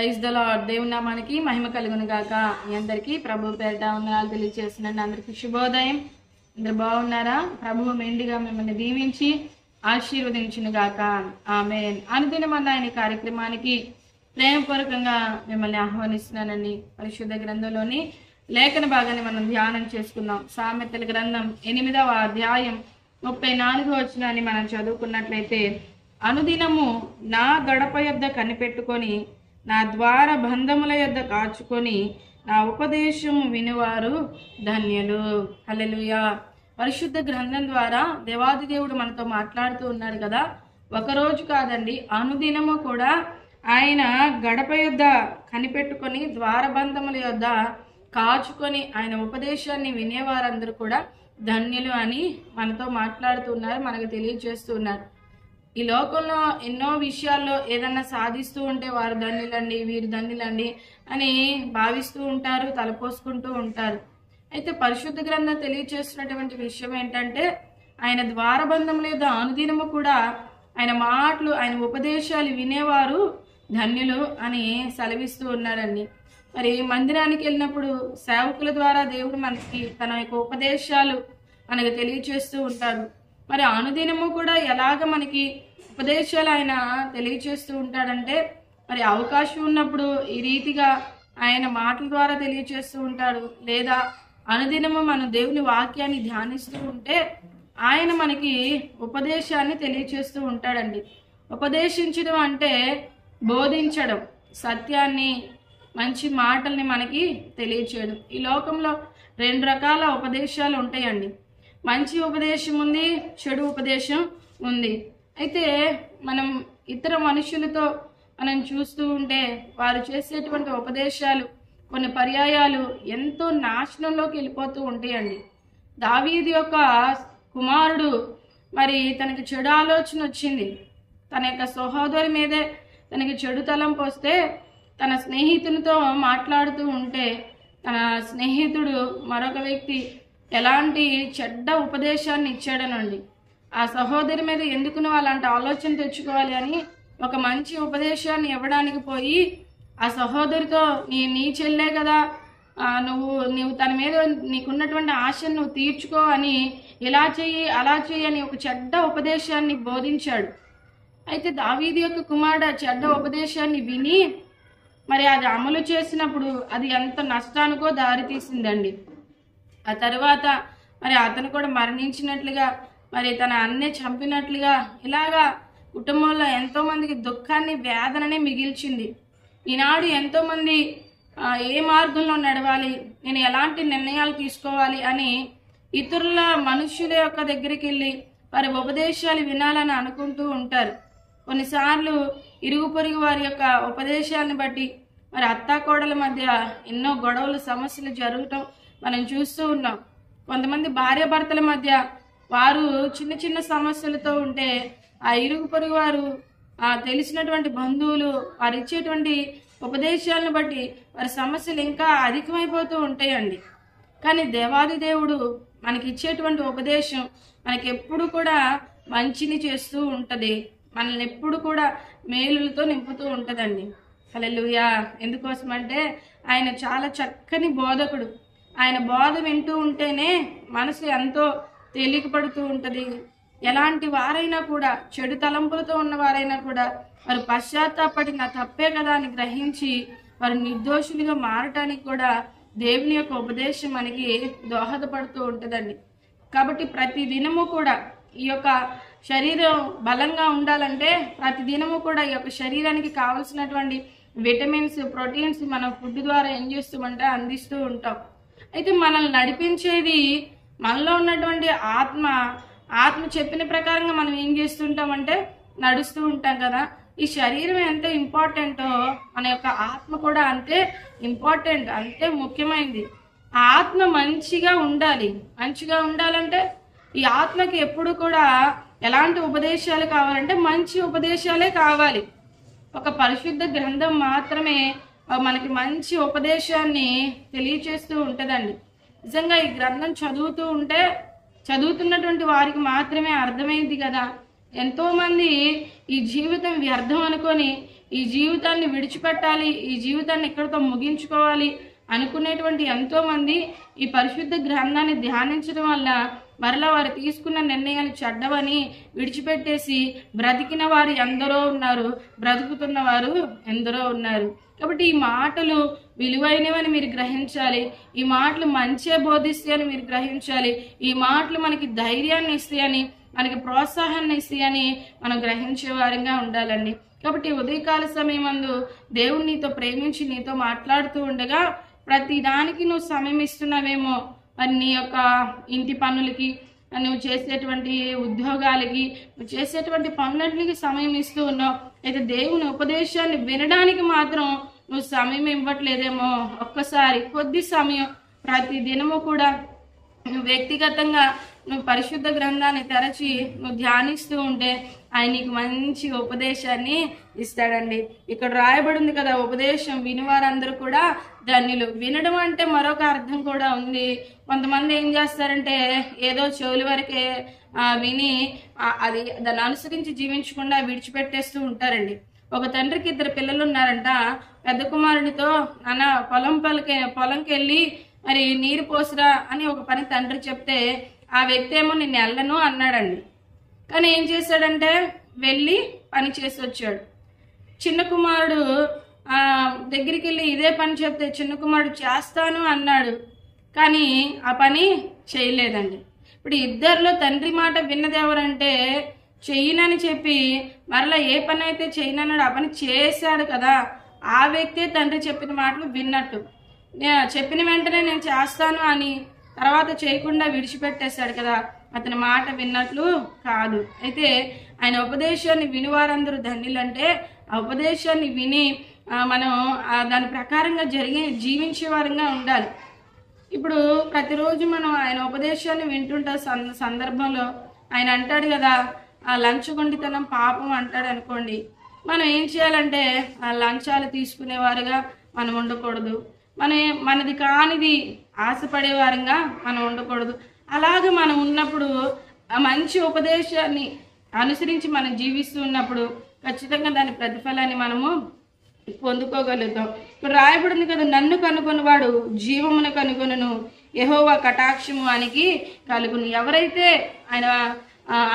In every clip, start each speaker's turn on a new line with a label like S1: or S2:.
S1: Praise the lord. దేవుని నామానికి మహిమ కలుగును గాక. మీ అందరికీ ప్రభు పేరిట వందనాలు తెలియజేస్తున్నాను. అందరికీ శుభోదయం. అందరు బాగున్నారా? ప్రభువు మెండుగా మిమ్మల్ని దీవించి ఆశీర్వదించును గాక. ఆమేన్. అనుదినమన్న ఆయన కార్యక్రమానికి ప్రేమపూర్వకంగా మిమ్మల్ని ఆహ్వానిస్తున్నానండి. పరిశుద్ధ గ్రంథంలోని లేఖన భాగాన్ని మనం ధ్యానం చేసుకుందాం. సామెతల గ్రంథం 8వ అధ్యాయం 34వ వచనాన్ని మనం చదువుకున్నట్లయితే, అనుదినము నా గడప యొద్ద కనిపెట్టుకొని నా ద్వార బంధముల యొద్ద కాచుకొని నా ఉపదేశము వినువారు ధన్యులు. హల్లెలూయా. పరిశుద్ధ గ్రంథం ద్వారా దేవాది దేవుడు మనతో మాట్లాడుతూ ఉన్నాడు కదా. ఒకరోజు కాదండి, అనుదినము కూడా ఆయన గడప యొద్ద కనిపెట్టుకొని ద్వారబంధముల యొద్ద కాచుకొని ఆయన ఉపదేశాన్ని వినేవారందరూ కూడా ధన్యులు అని మనతో మాట్లాడుతున్నారు, మనకు తెలియజేస్తూ ఉన్నారు. ఈ లోకంలో ఎన్నో విషయాల్లో ఏదన్నా సాధిస్తూ ఉంటే వారు ధన్యులండి, వీరు ధన్యులండి అని భావిస్తూ ఉంటారు, తలపోసుకుంటూ ఉంటారు. అయితే పరిశుద్ధ గ్రంథం తెలియజేస్తున్నటువంటి విషయం ఏంటంటే, ఆయన ద్వారబంధం లేదా అనుదినము కూడా ఆయన మాటలు, ఆయన ఉపదేశాలు వినేవారు ధన్యులు అని సెలవిస్తూ ఉన్నాడండి. మరి మందిరానికి వెళ్ళినప్పుడు సేవకుల ద్వారా దేవుడు మనకి తన యొక్క ఉపదేశాలు మనకు తెలియజేస్తూ ఉంటాడు. మరి అనుదినము కూడా ఎలాగ మనకి ఉపదేశాలు ఆయన తెలియజేస్తూ ఉంటాడంటే, మరి అవకాశం ఉన్నప్పుడు ఈ రీతిగా ఆయన మాటల ద్వారా తెలియజేస్తూ ఉంటాడు. లేదా అనుదినము మనం దేవుని వాక్యాన్ని ధ్యానిస్తూ ఉంటే ఆయన మనకి ఉపదేశాన్ని తెలియజేస్తూ ఉంటాడండి. ఉపదేశించడం అంటే బోధించడం, సత్యాన్ని, మంచి మాటల్ని మనకి తెలియచేయడం. ఈ లోకంలో 2 రకాల ఉపదేశాలు ఉంటాయండి. మంచి ఉపదేశం ఉంది, చెడు ఉపదేశం ఉంది. అయితే మనం ఇతర మనుషులతో మనం చూస్తూ ఉంటే వారు చేసేటువంటి ఉపదేశాలు కొన్ని పర్యాయాలు ఎంతో నాశనంలోకి వెళ్ళిపోతూ ఉంటాయండి. దావీదు యొక్క కుమారుడు మరి తనకి చెడు ఆలోచన వచ్చింది. తన యొక్క సహోదరి మీదే తనకి చెడు తలంపు వస్తే తన స్నేహితునితో మాట్లాడుతూ ఉంటే తన స్నేహితుడు మరొక వ్యక్తి ఎలాంటి చెడ్డ ఉపదేశాన్ని ఇచ్చాడనండి. ఆ సహోదరి మీద ఎందుకు నువ్వు అలాంటి ఆలోచన తెచ్చుకోవాలి అని ఒక మంచి ఉపదేశాన్ని ఇవ్వడానికి పోయి ఆ సహోదరితో నీ చెల్లే కదా, నువ్వు తన మీద నీకున్నటువంటి ఆశను నువ్వు తీర్చుకో అని, ఇలా చెయ్యి అలా చెయ్యి అని ఒక చెడ్డ ఉపదేశాన్ని బోధించాడు. అయితే దావీదు యొక్క కుమారుడు ఆ చెడ్డ ఉపదేశాన్ని విని మరి అది అమలు చేసినప్పుడు అది ఎంత నష్టానికో దారితీసిందండి. ఆ తర్వాత మరి అతను కూడా మరణించినట్లుగా, మరి తన అన్నే చంపినట్లుగా, ఇలాగా కుటుంబంలో ఎంతో మందికి దుఃఖాన్ని, వేదననే మిగిల్చింది. ఈనాడు ఎంతోమంది ఏ మార్గంలో నడవాలి, నేను ఎలాంటి నిర్ణయాలు తీసుకోవాలి అని ఇతరుల మనుషుల యొక్క దగ్గరికి వెళ్ళి వారి ఉపదేశాలు వినాలని అనుకుంటూ ఉంటారు. కొన్నిసార్లు ఇరుగు పొరుగు వారి యొక్క ఉపదేశాలను బట్టి మరి అత్తాకోడల మధ్య ఎన్నో గొడవలు, సమస్యలు జరగటం మనం చూస్తూ ఉన్నాం. కొంతమంది భార్యాభర్తల మధ్య వారు చిన్న చిన్న సమస్యలతో ఉంటే ఆ ఇరుగు పొరుగు వారు, తెలిసినటువంటి బంధువులు వారు ఇచ్చేటువంటి ఉపదేశాలను బట్టి వారి సమస్యలు ఇంకా అధికమైపోతూ ఉంటాయండి. కానీ దేవాది దేవుడు మనకి ఇచ్చేటువంటి ఉపదేశం మనకి ఎప్పుడు కూడా మంచిని చేస్తూ ఉంటుంది, మనల్ని ఎప్పుడు కూడా మేలులతో నింపుతూ ఉంటుందండి. హల్లెలూయా. ఎందుకోసమంటే ఆయన చాలా చక్కని బోధకుడు. ఆయన బోధ వింటూ ఉంటేనే మనసు ఎంతో తేలికపడుతూ ఉంటుంది. ఎలాంటి వారైనా కూడా, చెడు తలంపులతో ఉన్న వారైనా కూడా వారు పశ్చాత్తాపడి నా తప్పే కదా అని గ్రహించి వారు నిర్దోషులుగా మారటానికి కూడా దేవుని యొక్క ఉపదేశం మనకి దోహదపడుతూ ఉంటుందండి. కాబట్టి ప్రతి దినము కూడా ఈ యొక్క శరీరం బలంగా ఉండాలంటే ప్రతి దినము కూడా ఈ యొక్క శరీరానికి కావలసినటువంటి విటమిన్స్, ప్రోటీన్స్ మనం ఫుడ్ ద్వారా ఏం చేస్తామంటే అందిస్తూ ఉంటాం. అయితే మనల్ని నడిపించేది మనలో ఉన్నటువంటి ఆత్మ చెప్పిన ప్రకారంగా మనం ఏం చేస్తుంటామంటే నడుస్తూ ఉంటాం కదా. ఈ శరీరం ఎంత ఇంపార్టెంటో మన యొక్క ఆత్మ కూడా అంతే ఇంపార్టెంట్, అంతే ముఖ్యమైనది. ఆ ఆత్మ మంచిగా ఉండాలి. మంచిగా ఉండాలంటే ఈ ఆత్మకి ఎప్పుడు కూడా ఎలాంటి ఉపదేశాలు కావాలంటే మంచి ఉపదేశాలే కావాలి. ఒక పరిశుద్ధ గ్రంథం మాత్రమే మనకి మంచి ఉపదేశాన్ని తెలియచేస్తూ ఉంటుందండి. నిజంగా ఈ గ్రంథం చదువుతూ ఉంటే చదువుతున్నటువంటి వారికి మాత్రమే అర్థమైంది కదా. ఎంతోమంది ఈ జీవితం వ్యర్థం అనుకొని ఈ జీవితాన్ని విడిచిపెట్టాలి, ఈ జీవితాన్ని ఇక్కడితో ముగించుకోవాలి అనుకునేటువంటి ఎంతోమంది ఈ పరిశుద్ధ గ్రంథాన్ని ధ్యానించడం వల్ల మరలా వారు తీసుకున్న నిర్ణయాలు చెడ్డవని విడిచిపెట్టేసి బ్రతికిన వారు ఎందరో ఉన్నారు, బ్రతుకుతున్న వారు ఎందరో ఉన్నారు. కాబట్టి ఈ మాటలు విలువైనవని మీరు గ్రహించాలి. ఈ మాటలు మంచే బోధిస్తాయని మీరు గ్రహించాలి. ఈ మాటలు మనకి ధైర్యాన్ని ఇస్తాయని, మనకి ప్రోత్సాహాన్ని ఇస్తాయని మనం గ్రహించే వారంగా ఉండాలండి. కాబట్టి ఉదయకాల సమయమందు దేవుడు నీతో ప్రేమించి నీతో మాట్లాడుతూ ఉండగా ప్రతి దానికి నువ్వు సమయం ఇస్తున్నావేమో, మరి నీ యొక్క ఇంటి పనులకి, నువ్వు చేసేటువంటి ఉద్యోగాలకి, నువ్వు చేసేటువంటి పనులన్నిటికీ సమయం ఇస్తూ ఉన్నావు. అయితే దేవుని ఉపదేశాన్ని వినడానికి మాత్రం నువ్వు సమయం ఇవ్వట్లేదేమో. ఒక్కసారి కొద్ది సమయం ప్రతి దినము కూడా నువ్వు వ్యక్తిగతంగా నువ్వు పరిశుద్ధ గ్రంథాన్ని తెరచి నువ్వు ధ్యానిస్తూ ఉంటే ఆయన నీకు మంచి ఉపదేశాన్ని ఇస్తాడండి. ఇక్కడ రాయబడి ఉంది కదా, ఉపదేశం వినివారందరూ కూడా ధన్యులు. వినడం అంటే మరొక అర్థం కూడా ఉంది. కొంతమంది ఏం చేస్తారంటే ఏదో చెవుల వరకే విని అది దాన్ని అనుసరించి జీవించకుండా విడిచిపెట్టేస్తూ ఉంటారండి. ఒక తండ్రికి 2 పిల్లలు ఉన్నారంట. పెద్ద కుమారునితో నాన్న పొలంకి వెళ్ళి మరి నీరు పోసిరా అని ఒక పని తండ్రి చెప్తే ఆ వ్యక్తి ఏమో నేను వెళ్ళను అన్నాడండి. కానీ ఏం చేశాడంటే వెళ్ళి పని చేసి వచ్చాడు. చిన్న కుమారుడు దగ్గరికి వెళ్ళి ఇదే పని చెప్తే చిన్న కుమారుడు చేస్తాను అన్నాడు, కానీ ఆ పని చేయలేదండి. ఇప్పుడు ఇద్దరిలో తండ్రి మాట విన్నది ఎవరంటే చెయ్యనని చెప్పి మరలా ఏ పని అయితే చేయనన్నాడు ఆ పని చేశాడు కదా, ఆ వ్యక్తే తండ్రి చెప్పిన మాటలు విన్నట్టు. చెప్పిన వెంటనే నేను చేస్తాను అని తర్వాత చేయకుండా విడిచిపెట్టేశాడు కదా, అతని మాట విన్నట్లు కాదు. అయితే ఆయన ఉపదేశాన్ని వినివారందరూ ధన్యులంటే ఆ ఉపదేశాన్ని విని మనం దాని ప్రకారంగా జీవించే వారంగా ఉండాలి. ఇప్పుడు ప్రతిరోజు మనం ఆయన ఉపదేశాన్ని వింటుంటే సందర్భంలో ఆయన అంటాడు కదా, ఆ లంచగొండితనం పాపం అంటాడు అనుకోండి. మనం ఏం చేయాలంటే ఆ లంచాలు తీసుకునేవారుగా మనం ఉండకూడదు. మనది కానిది ఆశపడేవారంగా మనం ఉండకూడదు. అలాగే మనం ఉన్నప్పుడు ఆ మంచి ఉపదేశాన్ని అనుసరించి మనం జీవిస్తూ ఉన్నప్పుడు ఖచ్చితంగా దాని ప్రతిఫలాన్ని మనము పొందుకోగలుగుతాం. ఇప్పుడు రాయబడింది కదా, నన్ను కనుగొనివాడు జీవమును కనుగొనును, యెహోవా కటాక్షము వానికి కలుగును. ఎవరైతే ఆయన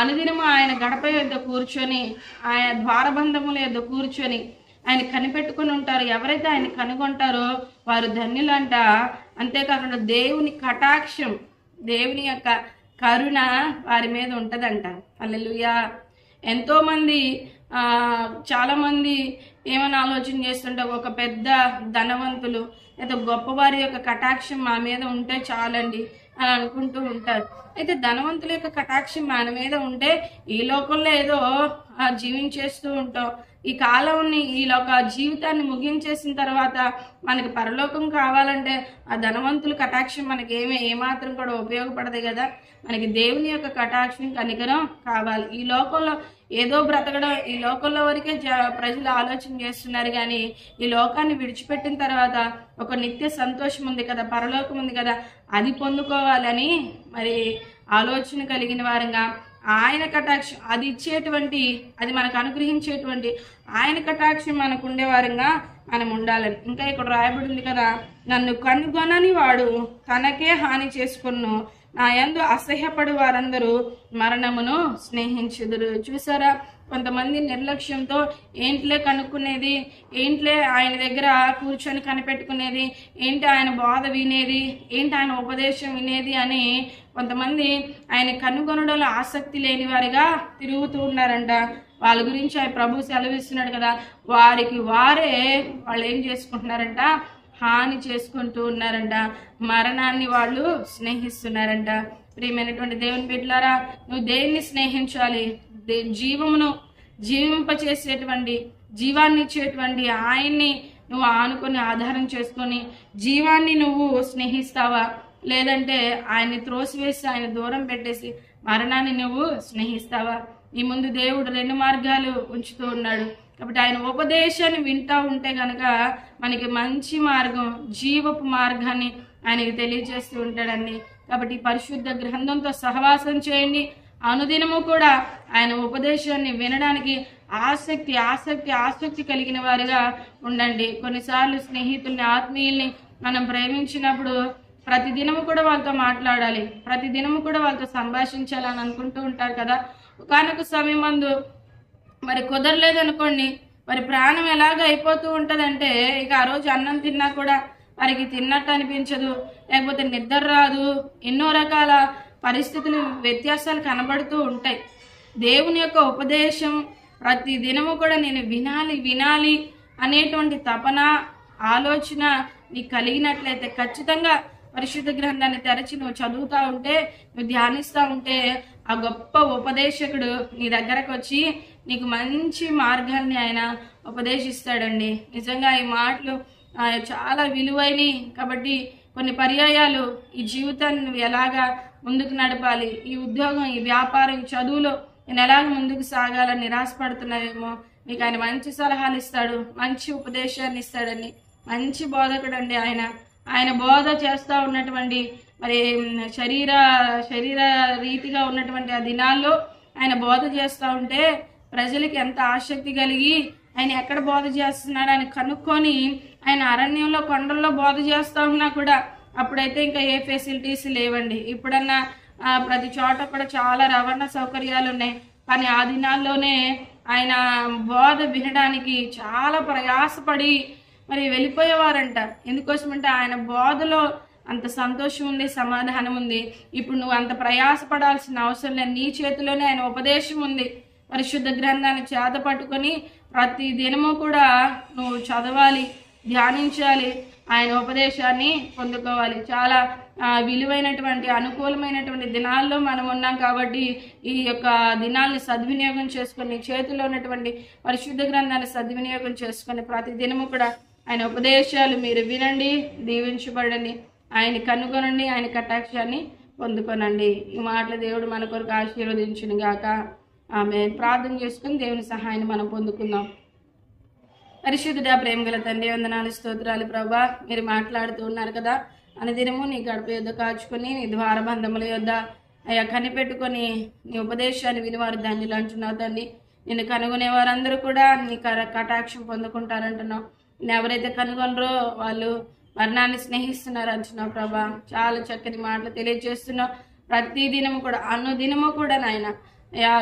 S1: అనుదినము ఆయన గడప యొద్ద కూర్చొని ఆయన ద్వారబంధముల యొద్ద కూర్చొని ఆయన కనిపెట్టుకుని ఉంటారు, ఎవరైతే ఆయన కనుగొంటారో వారు ధన్యులంట. అంతేకాకుండా దేవుని కటాక్షం, దేవుని యొక్క కరుణ వారి మీద ఉంటుందంట. హల్లెలూయా. ఎంతోమంది చాలామంది ఏమైనా ఆలోచన చేస్తుంటే ఒక పెద్ద ధనవంతులు లేదా గొప్పవారి యొక్క కటాక్షం మా మీద ఉంటే చాలండి అని అనుకుంటూ ఉంటారు. అయితే ధనవంతుల యొక్క కటాక్షం మన మీద ఉంటే ఈ లోకంలో ఏదో జీవించేస్తూ ఉంటాం. ఈ కాలంని ఈ లోక జీవితాన్ని ముగించేసిన తర్వాత మనకి పరలోకం కావాలంటే ఆ ధనవంతుల కటాక్షం మనకి ఏమాత్రం కూడా ఉపయోగపడదు కదా. మనకి దేవుని యొక్క కటాక్షం కనికరం కావాలి. ఈ లోకంలో ఏదో బ్రతకడం, ఈ లోకంలో వరకే ప్రజలు ఆలోచన చేస్తున్నారు, కానీ ఈ లోకాన్ని విడిచిపెట్టిన తర్వాత ఒక నిత్య సంతోషం ఉంది కదా, పరలోకం ఉంది కదా, అది పొందుకోవాలని మరి ఆలోచన కలిగిన వారంగా ఆయన కటాక్షం అది ఇచ్చేటువంటి, అది మనకు అనుగ్రహించేటువంటి ఆయన కటాక్షం మనకు ఉండేవారంగా మనం ఉండాలని. ఇంకా ఇక్కడ రాయబడింది కదా, నన్ను కనుగొనని వాడు తనకే హాని చేసుకును, నా యందు అసహ్యపడు వారందరూ మరణమును స్నేహించుదురు. చూసారా, కొంతమంది నిర్లక్ష్యంతో ఏంట్లే కనుక్కునేది, ఏంట్లే ఆయన దగ్గర కూర్చొని కనిపెట్టుకునేది, ఏంటి ఆయన బోధ వినేది, ఏంటి ఆయన ఉపదేశం వినేది అని కొంతమంది ఆయన కనుగొనడంలో ఆసక్తి లేని వారిగా తిరుగుతూ ఉన్నారంట. వాళ్ళ గురించి ఆయన ప్రభు సెలవిస్తున్నాడు కదా, వారికి వారే వాళ్ళు ఏం చేసుకుంటున్నారంట, హాని చేసుకుంటూ ఉన్నారంట, మరణాన్ని వాళ్ళు స్నేహిస్తున్నారంట. ప్రియమైనటువంటి దేవుని బిడ్డలారా, నువ్వు దేన్ని స్నేహించాలి? జీవమును జీవింపచేసేటువంటి, జీవాన్ని ఇచ్చేటువంటి ఆయన్ని నువ్వు ఆనుకొని ఆధారం చేసుకొని జీవాన్ని నువ్వు స్నేహిస్తావా, లేదంటే ఆయన్ని త్రోసివేసి ఆయన దూరం పెట్టేసి మరణాన్ని నువ్వు స్నేహిస్తావా? ఈ ముందు దేవుడు 2 మార్గాలు ఉంచుతూ ఉన్నాడు. కాబట్టి ఆయన ఉపదేశాన్ని వింటూ ఉంటే కనుక మనకి మంచి మార్గం, జీవపు మార్గాన్ని ఆయనకి తెలియజేస్తూ ఉంటాడండి. కాబట్టి పరిశుద్ధ గ్రంథంతో సహవాసం చేయండి, అనుదినము కూడా ఆయన ఉపదేశాన్ని వినడానికి ఆసక్తి కలిగిన వారిగా ఉండండి. కొన్నిసార్లు స్నేహితుల్ని, ఆత్మీయుల్ని మనం ప్రేమించినప్పుడు ప్రతిదినము కూడా వాళ్ళతో మాట్లాడాలి, ప్రతిదినము కూడా వాళ్ళతో సంభాషించాలని అనుకుంటూ ఉంటారు కదా. ఒకానొక సమయం మందు మరి కుదరలేదనుకోండి, మరి ప్రాణం ఎలాగ అయిపోతూ ఉంటుందంటే ఇక ఆ రోజు అన్నం తిన్నా కూడా వారికి తిన్నట్టు అనిపించదు, లేకపోతే నిద్ర రాదు, ఎన్నో రకాల పరిస్థితులు, వ్యత్యాసాలు కనబడుతూ ఉంటాయి. దేవుని యొక్క ఉపదేశం ప్రతి దినము కూడా నేను వినాలి అనేటువంటి తపన, ఆలోచన నీకు కలిగినట్లయితే ఖచ్చితంగా పరిశుద్ధ గ్రంథాన్ని తెరచి నువ్వు చదువుతూ ఉంటే, నువ్వు ధ్యానిస్తూ ఉంటే ఆ గొప్ప ఉపదేశకుడు నీ దగ్గరకు వచ్చి నీకు మంచి మార్గాన్ని ఆయన ఉపదేశిస్తాడండి. నిజంగా ఈ మాటలు చాలా విలువైనవి కాబట్టి కొన్ని పర్యాయాలు ఈ జీవితాన్ని నువ్వు ఎలాగా ముందుకు నడపాలి, ఈ ఉద్యోగం, ఈ వ్యాపారం, ఈ చదువులో నేను ఎలాగ ముందుకు సాగాలని నిరాశపడుతున్నావేమో, మీకు ఆయన మంచి సలహాలు ఇస్తాడు, మంచి ఉపదేశాన్ని ఇస్తాడని. మంచి బోధకుడు అండి ఆయన బోధ చేస్తూ ఉన్నటువంటి మరి శరీర రీతిగా ఉన్నటువంటి ఆ దినాల్లో ఆయన బోధ చేస్తూ ఉంటే ప్రజలకి ఎంత ఆసక్తి కలిగి ఆయన ఎక్కడ బోధ చేస్తున్నాడు అని కనుక్కొని ఆయన అరణ్యంలో, కొండల్లో బోధ చేస్తూ ఉన్నా కూడా అప్పుడైతే ఇంకా ఏ ఫెసిలిటీస్ లేవండి. ఇప్పుడన్నా ప్రతి చోట కూడా చాలా రవాణా సౌకర్యాలు ఉన్నాయి. కానీ ఆ దినాల్లోనే ఆయన బోధ వినడానికి చాలా ప్రయాసపడి మరి వెళ్ళిపోయేవారంట. ఎందుకోసమంటే ఆయన బోధలో అంత సంతోషం ఉంది, సమాధానం ఉంది. ఇప్పుడు నువ్వు అంత ప్రయాసపడాల్సిన అవసరం లేదు, నీ చేతిలోనే ఆయన ఉపదేశం ఉంది. పరిశుద్ధ గ్రంథాన్ని చేత పట్టుకొని ప్రతి దినము కూడా నువ్వు చదవాలి, ధ్యానించాలి, ఆయన ఉపదేశాన్ని పొందుకోవాలి. చాలా విలువైనటువంటి, అనుకూలమైనటువంటి దినాల్లో మనం ఉన్నాం కాబట్టి ఈ యొక్క దినాల్ని సద్వినియోగం చేసుకొని, చేతిలో ఉన్నటువంటి పరిశుద్ధ గ్రంథాన్ని సద్వినియోగం చేసుకొని ప్రతి దినము కూడా ఆయన ఉపదేశాలు మీరు వినండి, దీవించబడండి, ఆయన కనుగొనండి, ఆయన కటాక్షాన్ని పొందుకొనండి. ఈ మాటల దేవుడు మన కొరకు ఆశీర్వదించును గాక. ఆమె ప్రార్థన చేసుకుని దేవుని సహాయాన్ని మనం పొందుకుందాం. పరిశుద్ధుడా, ప్రేమగల తండ్రి, వందనాలు, స్తోత్రాలు ప్రభా. మీరు మాట్లాడుతూ ఉన్నారు కదా, అనుదినము నీ గడప యొద్ద కాచుకొని, నీ ద్వారబంధముల యొద్ద అయ్యా కనిపెట్టుకొని నీ ఉపదేశాన్ని వినివారు ధన్యులు అంటున్నావు తండ్రి. నిన్ను కనుగొనే వారందరూ కూడా నీ కటాక్షం పొందుకుంటారంటున్నావు. నేను ఎవరైతే కనుగొనరో వాళ్ళు మరణాన్ని స్నేహిస్తున్నారు అంటున్నావు ప్రభా. చాలా చక్కని మాటలు తెలియజేస్తున్నావు. ప్రతి దినము కూడా, అనుదినము కూడా నాయన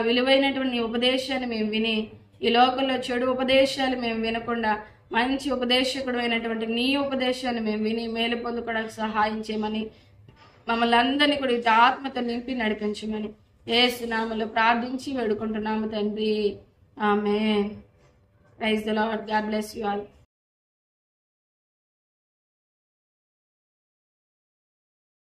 S1: విలువైనటువంటి నీ ఉపదేశాన్ని మేము విని, ఈ లోకంలో చెడు ఉపదేశాలు మేము వినకుండా మంచి ఉపదేశకుడు అయినటువంటి నీ ఉపదేశాన్ని మేము విని మేలు పొందుకోవడానికి సహాయం చేయమని, మమ్మల్ని అందరినీ కూడా ఇది ఆత్మతో నింపి నడిపించమని యేసు నామములో ప్రార్థించి వేడుకుంటున్నాము తండ్రి. Amen. Praise the Lord. God bless you all.